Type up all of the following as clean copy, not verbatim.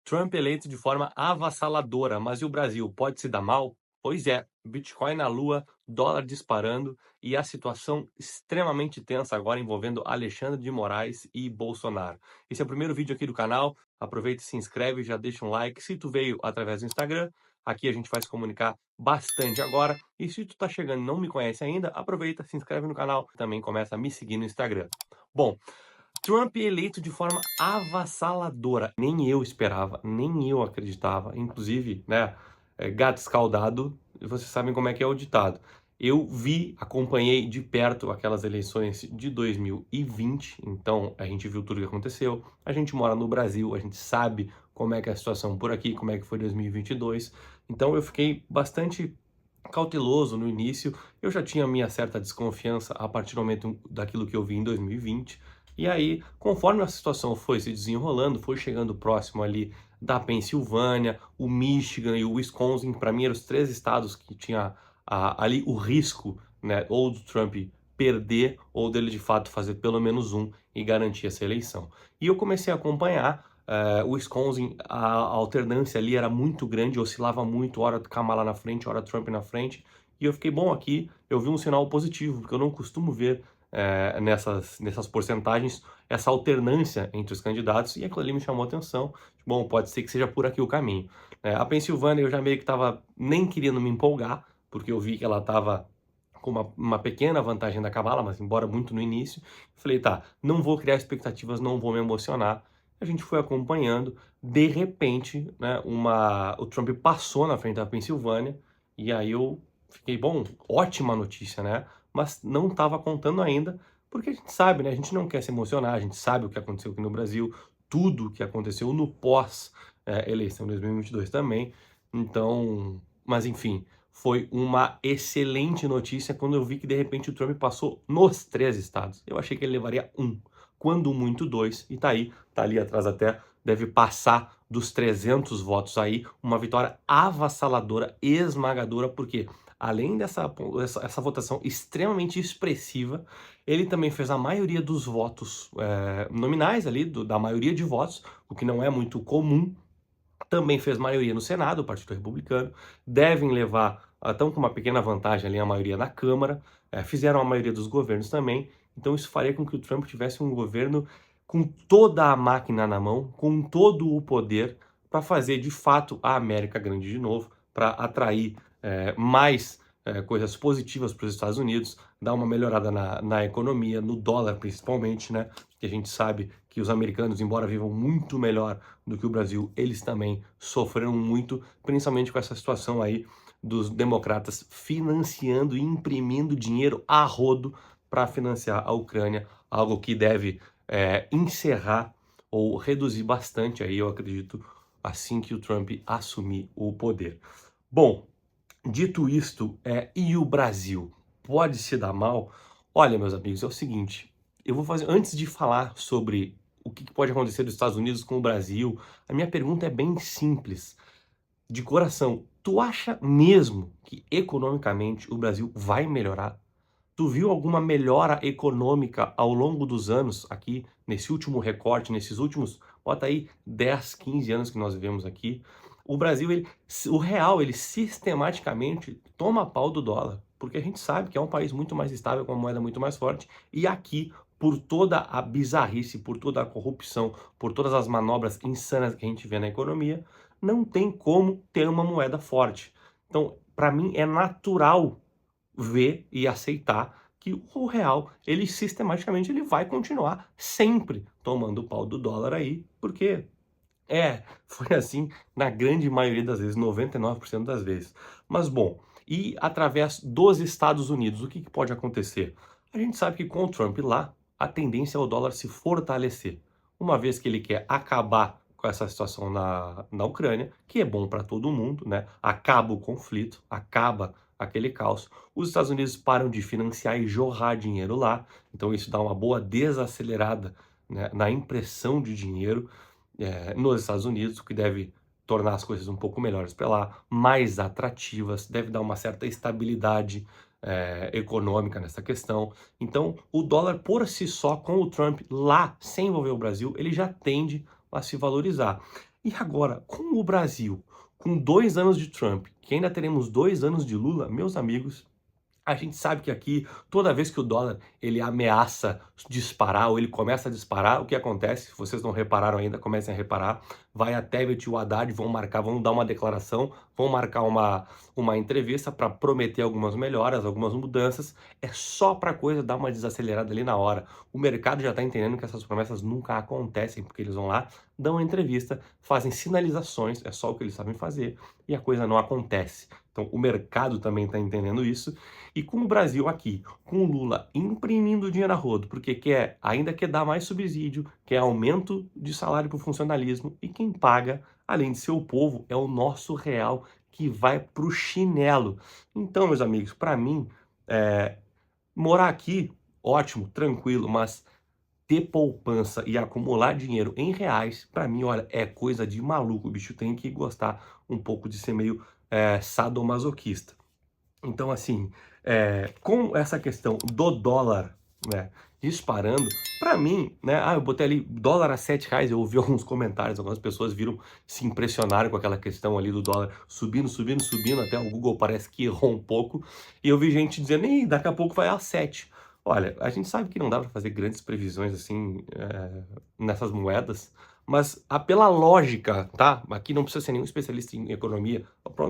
Trump eleito de forma avassaladora, mas e o Brasil, pode se dar mal? Pois é, Bitcoin na lua, dólar disparando e a situação extremamente tensa agora envolvendo Alexandre de Moraes e Bolsonaro. Esse é o primeiro vídeo aqui do canal, aproveita e se inscreve, já deixa um like. Se tu veio através do Instagram, aqui a gente vai se comunicar bastante agora. E se tu tá chegando e não me conhece ainda, aproveita, se inscreve no canal, também começa a me seguir no Instagram. Bom, Trump eleito de forma avassaladora. Nem eu esperava, nem eu acreditava. Inclusive, né, gato escaldado, vocês sabem como é que é o ditado. Eu vi, acompanhei de perto aquelas eleições de 2020, então a gente viu tudo o que aconteceu. A gente mora no Brasil, a gente sabe como é que é a situação por aqui, como é que foi 2022. Então eu fiquei bastante cauteloso no início. Eu já tinha minha certa desconfiança a partir do momento daquilo que eu vi em 2020. E aí, conforme a situação foi se desenrolando, foi chegando próximo ali da Pensilvânia, o Michigan e o Wisconsin, para mim eram os três estados que tinha ali o risco, né, ou do Trump perder ou dele de fato fazer pelo menos um e garantir essa eleição. E eu comecei a acompanhar o Wisconsin, a alternância ali era muito grande, oscilava muito, hora Kamala na frente, hora Trump na frente, e eu fiquei, bom, aqui eu vi um sinal positivo, porque eu não costumo ver nessas porcentagens essa alternância entre os candidatos, e aquilo ali me chamou a atenção. Bom, pode ser que seja por aqui o caminho. A Pensilvânia eu já meio que estava nem querendo me empolgar, porque eu vi que ela estava com uma pequena vantagem da Kamala, mas embora muito no início. Falei, tá, não vou criar expectativas, não vou me emocionar. A gente foi acompanhando, de repente, né, o Trump passou na frente da Pensilvânia, e aí eu fiquei, bom, ótima notícia, né? Mas não estava contando ainda, porque a gente sabe, né? A gente não quer se emocionar, a gente sabe o que aconteceu aqui no Brasil, tudo o que aconteceu no pós-eleição de 2022 também. Então, mas enfim, foi uma excelente notícia quando eu vi que de repente o Trump passou nos três estados. Eu achei que ele levaria um, quando muito dois, e tá aí, tá ali atrás até, deve passar dos 300 votos aí, uma vitória avassaladora, esmagadora, porque além dessa votação extremamente expressiva, ele também fez a maioria dos votos nominais ali, da maioria de votos, o que não é muito comum. Também fez maioria no Senado, o Partido Republicano, devem levar, estão com uma pequena vantagem ali a maioria na Câmara, fizeram a maioria dos governos também, então isso faria com que o Trump tivesse um governo com toda a máquina na mão, com todo o poder para fazer de fato a América grande de novo, para atrair mais coisas positivas para os Estados Unidos, dar uma melhorada na economia, no dólar principalmente, né? Que a gente sabe que os americanos, embora vivam muito melhor do que o Brasil, eles também sofreram muito, principalmente com essa situação aí dos democratas financiando e imprimindo dinheiro a rodo para financiar a Ucrânia, algo que deve encerrar ou reduzir bastante aí, eu acredito, assim que o Trump assumir o poder. Bom, dito isto, e o Brasil? Pode se dar mal? Olha, meus amigos, é o seguinte, eu vou fazer, antes de falar sobre o que pode acontecer dos Estados Unidos com o Brasil, a minha pergunta é bem simples, de coração. Tu acha mesmo que economicamente o Brasil vai melhorar? Tu viu alguma melhora econômica ao longo dos anos aqui, nesse último recorte, nesses últimos, bota aí 10, 15 anos que nós vivemos aqui? O Brasil, o real, ele sistematicamente toma pau do dólar, porque a gente sabe que é um país muito mais estável, com uma moeda muito mais forte, e aqui, por toda a bizarrice, por toda a corrupção, por todas as manobras insanas que a gente vê na economia, não tem como ter uma moeda forte. Então, para mim, é natural ver e aceitar que o real, ele sistematicamente ele vai continuar sempre tomando o pau do dólar aí, porque foi assim na grande maioria das vezes, 99% das vezes. Mas bom, e através dos Estados Unidos, o que pode acontecer? A gente sabe que com o Trump lá, a tendência é o dólar se fortalecer, uma vez que ele quer acabar com essa situação na Ucrânia, que é bom para todo mundo, né? Acaba o conflito, acaba aquele caos. Os Estados Unidos param de financiar e jorrar dinheiro lá, então isso dá uma boa desacelerada, né, na impressão de dinheiro nos Estados Unidos, o que deve tornar as coisas um pouco melhores para lá, mais atrativas, deve dar uma certa estabilidade econômica nessa questão. Então, o dólar por si só, com o Trump lá, sem envolver o Brasil, ele já tende a se valorizar. E agora, com o Brasil, com 2 anos de Trump, que ainda teremos 2 anos de Lula, meus amigos, a gente sabe que aqui, toda vez que o dólar ele ameaça disparar ou ele começa a disparar, o que acontece? Se vocês não repararam ainda, comecem a reparar. Vai a Tebet e o Haddad, vão marcar, vão dar uma declaração, vão marcar uma entrevista para prometer algumas melhoras, algumas mudanças. É só para a coisa dar uma desacelerada ali na hora. O mercado já está entendendo que essas promessas nunca acontecem, porque eles vão lá, dão uma entrevista, fazem sinalizações, é só o que eles sabem fazer, e a coisa não acontece. Então o mercado também está entendendo isso. E com o Brasil aqui, com o Lula imprimindo dinheiro a rodo, porque ainda quer dar mais subsídio, quer aumento de salário para o funcionalismo, e quem paga, além de ser o povo, é o nosso real que vai para o chinelo. Então, meus amigos, para mim, morar aqui, ótimo, tranquilo, mas ter poupança e acumular dinheiro em reais, para mim, olha, é coisa de maluco. O bicho tem que gostar um pouco de ser meio sadomasoquista. Então, assim, com essa questão do dólar, né, disparando, para mim, né, eu botei ali dólar a R$ 7, eu ouvi alguns comentários, algumas pessoas viram, se impressionaram com aquela questão ali do dólar subindo, subindo, subindo, até o Google parece que errou um pouco, e eu vi gente dizendo, ih, daqui a pouco vai a 7. Olha, a gente sabe que não dá para fazer grandes previsões assim nessas moedas, mas pela lógica, tá? Aqui não precisa ser nenhum especialista em economia.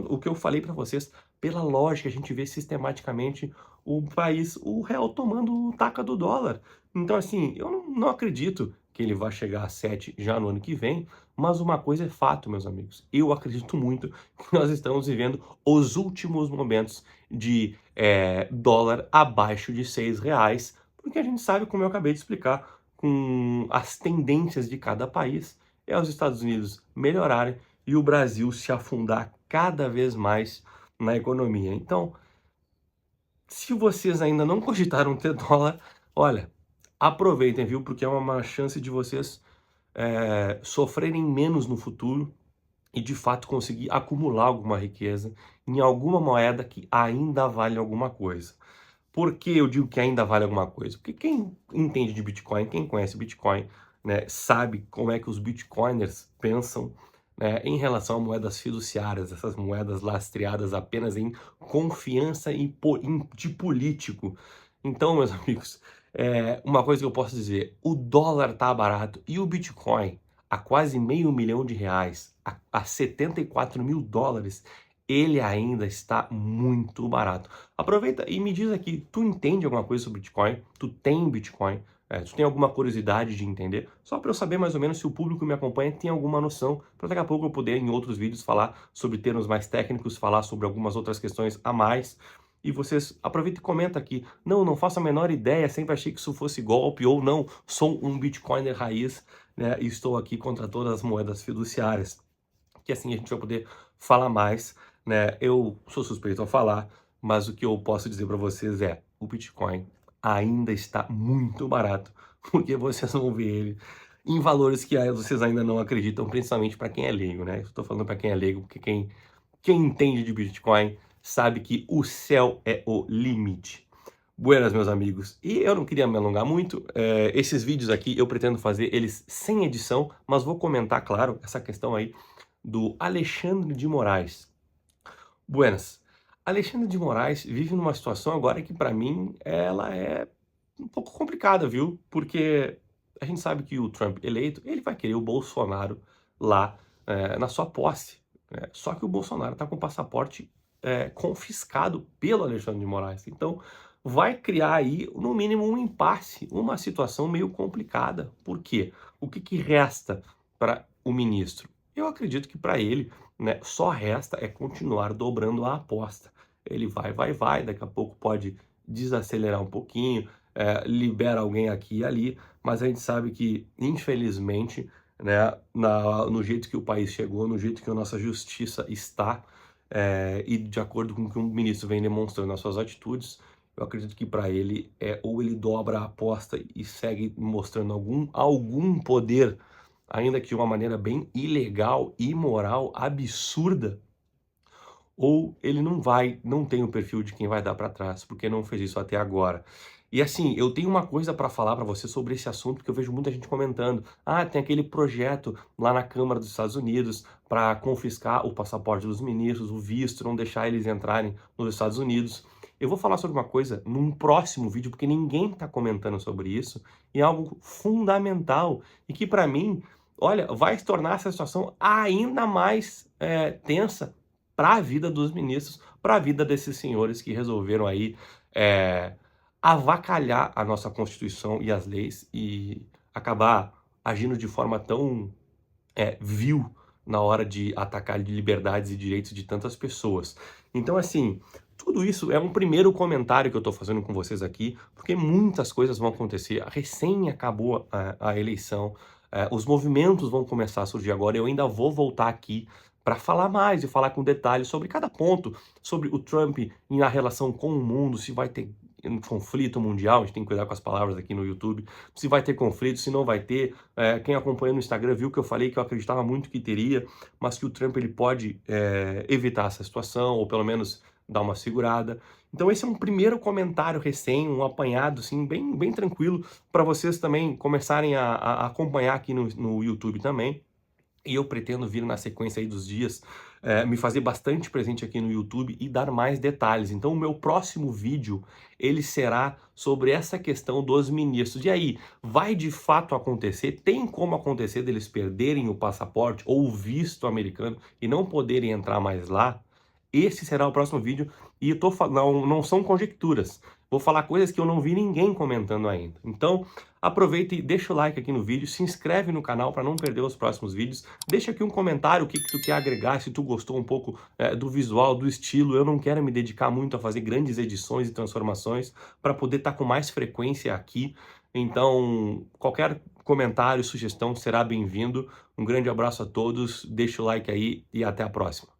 O que eu falei para vocês, pela lógica, a gente vê sistematicamente o real tomando o taca do dólar. Então, assim, eu não acredito que ele vai chegar a 7 já no ano que vem, mas uma coisa é fato, meus amigos. Eu acredito muito que nós estamos vivendo os últimos momentos de dólar abaixo de R$ 6, porque a gente sabe, como eu acabei de explicar, com as tendências de cada país, é os Estados Unidos melhorarem e o Brasil se afundar cada vez mais na economia. Então, se vocês ainda não cogitaram ter dólar, olha, aproveitem, viu? Porque é uma chance de vocês sofrerem menos no futuro e de fato conseguir acumular alguma riqueza em alguma moeda que ainda vale alguma coisa. Por que eu digo que ainda vale alguma coisa? Porque quem entende de Bitcoin, quem conhece Bitcoin, né, sabe como é que os Bitcoiners pensam, né, em relação a moedas fiduciárias, essas moedas lastreadas apenas em confiança de político. Então, meus amigos, uma coisa que eu posso dizer, o dólar tá barato e o Bitcoin a quase R$ 500 mil, a 74 mil dólares, ele ainda está muito barato. Aproveita e me diz aqui, tu entende alguma coisa sobre Bitcoin? Tu tem Bitcoin? Tu tem alguma curiosidade de entender? Só para eu saber mais ou menos se o público que me acompanha tem alguma noção, para daqui a pouco eu poder em outros vídeos falar sobre termos mais técnicos, falar sobre algumas outras questões a mais. E vocês aproveita e comenta aqui. Não faço a menor ideia, sempre achei que isso fosse golpe, ou não, sou um Bitcoiner raiz, né, e estou aqui contra todas as moedas fiduciárias. Que assim a gente vai poder falar mais, né? Eu sou suspeito a falar, mas o que eu posso dizer para vocês é, o Bitcoin ainda está muito barato, porque vocês vão ver ele em valores que vocês ainda não acreditam, principalmente para quem é leigo, né? Estou falando para quem é leigo, porque quem entende de Bitcoin sabe que o céu é o limite. Buenas, meus amigos. E eu não queria me alongar muito. Esses vídeos aqui eu pretendo fazer eles sem edição, mas vou comentar, claro, essa questão aí do Alexandre de Moraes. Buenas. Alexandre de Moraes vive numa situação agora que, para mim, ela é um pouco complicada, viu? Porque a gente sabe que o Trump eleito, ele vai querer o Bolsonaro lá na sua posse. Só que o Bolsonaro está com o passaporte confiscado pelo Alexandre de Moraes. Então, vai criar aí, no mínimo, um impasse, uma situação meio complicada. Por quê? O que resta para o ministro? Eu acredito que para ele, né, só resta continuar dobrando a aposta. Ele vai, daqui a pouco pode desacelerar um pouquinho, libera alguém aqui e ali, mas a gente sabe que, infelizmente, né, no jeito que o país chegou, no jeito que a nossa justiça está, e de acordo com o que o ministro vem demonstrando nas suas atitudes, eu acredito que para ele ou ele dobra a aposta e segue mostrando algum poder, ainda que de uma maneira bem ilegal, imoral, absurda, ou ele não tem o perfil de quem vai dar para trás, porque não fez isso até agora. E assim, eu tenho uma coisa para falar para você sobre esse assunto, que eu vejo muita gente comentando. Ah, tem aquele projeto lá na Câmara dos Estados Unidos para confiscar o passaporte dos ministros, o visto, não deixar eles entrarem nos Estados Unidos. Eu vou falar sobre uma coisa num próximo vídeo, porque ninguém está comentando sobre isso, e é algo fundamental, e que para mim, olha, vai se tornar essa situação ainda mais tensa para a vida dos ministros, para a vida desses senhores que resolveram aí eh, avacalhar a nossa Constituição e as leis e acabar agindo de forma tão vil na hora de atacar liberdades e direitos de tantas pessoas. Então, assim, tudo isso é um primeiro comentário que eu estou fazendo com vocês aqui, porque muitas coisas vão acontecer. Recém acabou a eleição, os movimentos vão começar a surgir agora. Eu ainda vou voltar aqui para falar mais e falar com detalhes sobre cada ponto, sobre o Trump e na relação com o mundo, se vai ter um conflito mundial, a gente tem que cuidar com as palavras aqui no YouTube, se vai ter conflito, se não vai ter. Quem acompanhou no Instagram viu que eu falei que eu acreditava muito que teria, mas que o Trump ele pode evitar essa situação, ou pelo menos dar uma segurada. Então esse é um primeiro comentário recém, um apanhado assim, bem tranquilo, para vocês também começarem a acompanhar aqui no YouTube também. E eu pretendo vir na sequência aí dos dias, me fazer bastante presente aqui no YouTube e dar mais detalhes. Então o meu próximo vídeo, ele será sobre essa questão dos ministros. E aí, vai de fato acontecer? Tem como acontecer deles perderem o passaporte ou o visto americano e não poderem entrar mais lá? Esse será o próximo vídeo e eu não são conjecturas. Vou falar coisas que eu não vi ninguém comentando ainda. Então, aproveita e deixa o like aqui no vídeo, se inscreve no canal para não perder os próximos vídeos. Deixa aqui um comentário o que tu quer agregar, se tu gostou um pouco do visual, do estilo. Eu não quero me dedicar muito a fazer grandes edições e transformações para poder estar com mais frequência aqui. Então, qualquer comentário, sugestão será bem-vindo. Um grande abraço a todos, deixa o like aí e até a próxima.